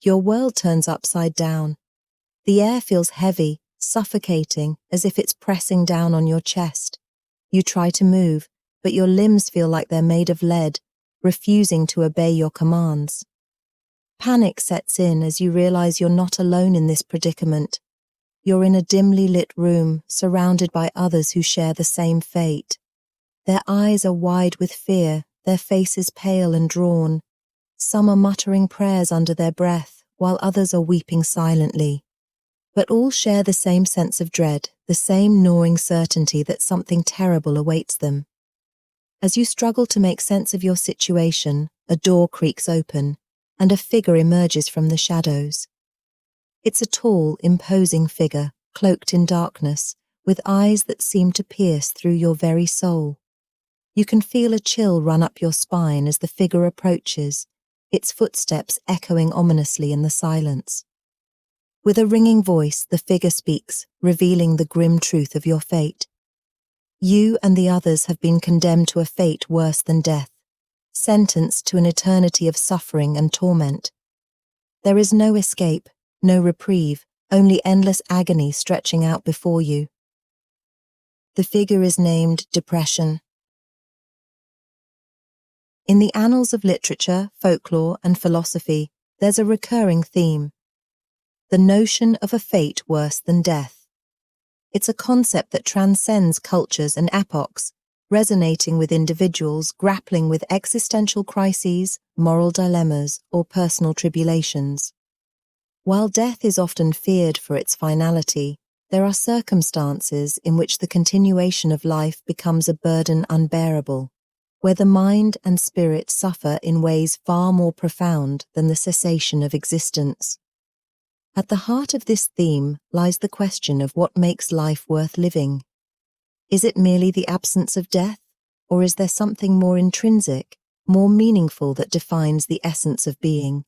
your world turns upside down. The air feels heavy, suffocating, as if it's pressing down on your chest. You try to move, but your limbs feel like they're made of lead, refusing to obey your commands. Panic sets in as you realize you're not alone in this predicament. You're in a dimly lit room, surrounded by others who share the same fate. Their eyes are wide with fear, their faces pale and drawn. Some are muttering prayers under their breath, while others are weeping silently. But all share the same sense of dread, the same gnawing certainty that something terrible awaits them. As you struggle to make sense of your situation, a door creaks open, and a figure emerges from the shadows. It's a tall, imposing figure, cloaked in darkness, with eyes that seem to pierce through your very soul. You can feel a chill run up your spine as the figure approaches, its footsteps echoing ominously in the silence. With a ringing voice, the figure speaks, revealing the grim truth of your fate. You and the others have been condemned to a fate worse than death, sentenced to an eternity of suffering and torment. There is no escape, no reprieve, only endless agony stretching out before you. The figure is named Depression. In the annals of literature, folklore, and philosophy, there's a recurring theme: the notion of a fate worse than death. It's a concept that transcends cultures and epochs, resonating with individuals grappling with existential crises, moral dilemmas, or personal tribulations. While death is often feared for its finality, there are circumstances in which the continuation of life becomes a burden unbearable, where the mind and spirit suffer in ways far more profound than the cessation of existence. At the heart of this theme lies the question of what makes life worth living. Is it merely the absence of death, or is there something more intrinsic, more meaningful that defines the essence of being?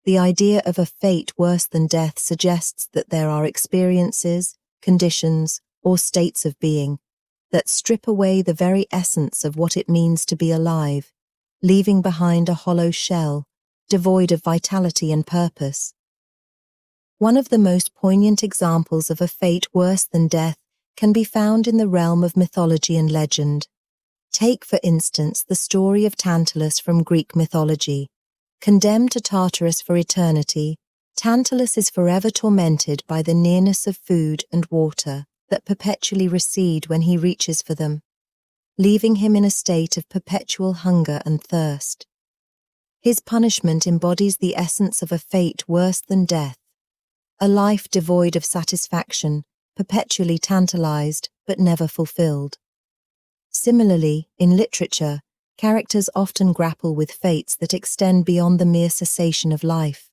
The idea of a fate worse than death suggests that there are experiences, conditions, or states of being that strip away the very essence of what it means to be alive, leaving behind a hollow shell, devoid of vitality and purpose. One of the most poignant examples of a fate worse than death can be found in the realm of mythology and legend. Take, for instance, the story of Tantalus from Greek mythology. Condemned to Tartarus for eternity, Tantalus is forever tormented by the nearness of food and water that perpetually recede when he reaches for them, leaving him in a state of perpetual hunger and thirst. His punishment embodies the essence of a fate worse than death, a life devoid of satisfaction, perpetually tantalized but never fulfilled. Similarly, in literature, characters often grapple with fates that extend beyond the mere cessation of life.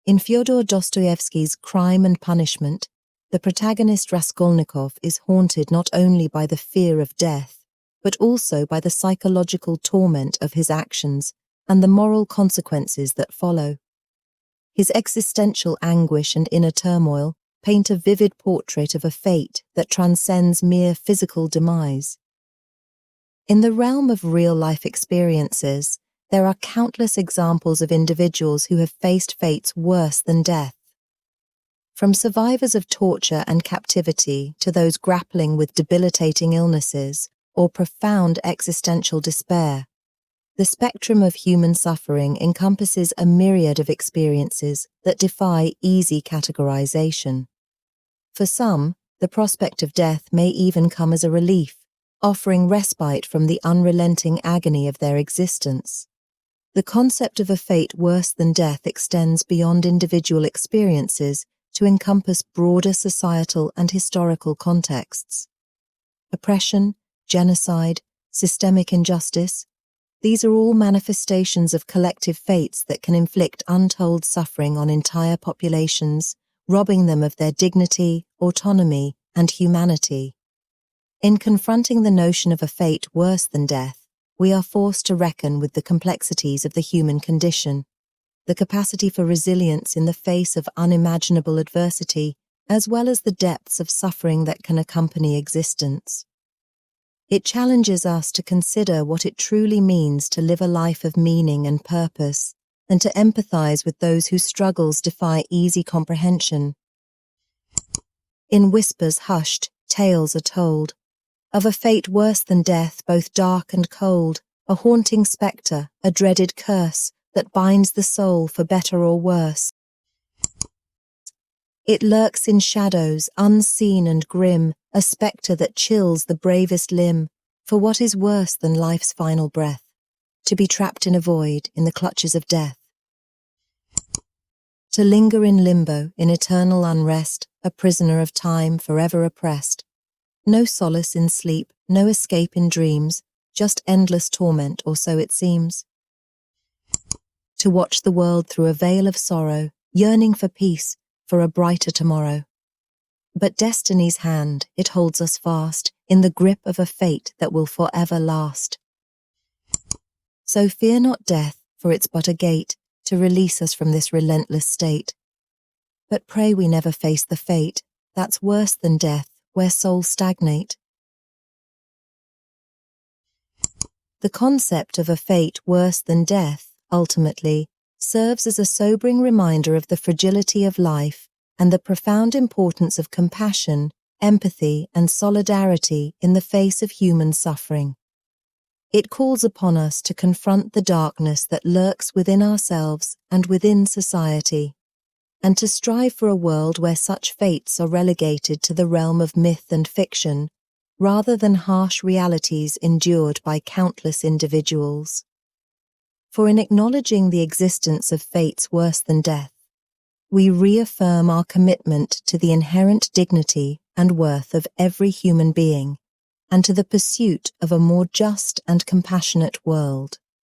In Fyodor Dostoevsky's Crime and Punishment, the protagonist Raskolnikov is haunted not only by the fear of death, but also by the psychological torment of his actions and the moral consequences that follow. His existential anguish and inner turmoil paint a vivid portrait of a fate that transcends mere physical demise. In the realm of real-life experiences, there are countless examples of individuals who have faced fates worse than death. From survivors of torture and captivity to those grappling with debilitating illnesses or profound existential despair, the spectrum of human suffering encompasses a myriad of experiences that defy easy categorization. For some, the prospect of death may even come as a relief, offering respite from the unrelenting agony of their existence. The concept of a fate worse than death extends beyond individual experiences to encompass broader societal and historical contexts. Oppression, genocide, systemic injustice, these are all manifestations of collective fates that can inflict untold suffering on entire populations, robbing them of their dignity, autonomy, and humanity. In confronting the notion of a fate worse than death, we are forced to reckon with the complexities of the human condition, the capacity for resilience in the face of unimaginable adversity, as well as the depths of suffering that can accompany existence. It challenges us to consider what it truly means to live a life of meaning and purpose, and to empathize with those whose struggles defy easy comprehension. In whispers hushed, tales are told of a fate worse than death, both dark and cold, a haunting spectre, a dreaded curse that binds the soul for better or worse. It lurks in shadows, unseen and grim, a spectre that chills the bravest limb, for what is worse than life's final breath? To be trapped in a void, in the clutches of death. To linger in limbo, in eternal unrest, a prisoner of time, forever oppressed. No solace in sleep, no escape in dreams, just endless torment, or so it seems. To watch the world through a veil of sorrow, yearning for peace, for a brighter tomorrow. But destiny's hand, it holds us fast, in the grip of a fate that will forever last. So fear not death, for it's but a gate to release us from this relentless state. But pray we never face the fate that's worse than death, where souls stagnate. The concept of a fate worse than death, ultimately, serves as a sobering reminder of the fragility of life and the profound importance of compassion, empathy, and solidarity in the face of human suffering. It calls upon us to confront the darkness that lurks within ourselves and within society, and to strive for a world where such fates are relegated to the realm of myth and fiction, rather than harsh realities endured by countless individuals. For in acknowledging the existence of fates worse than death, we reaffirm our commitment to the inherent dignity and worth of every human being, and to the pursuit of a more just and compassionate world.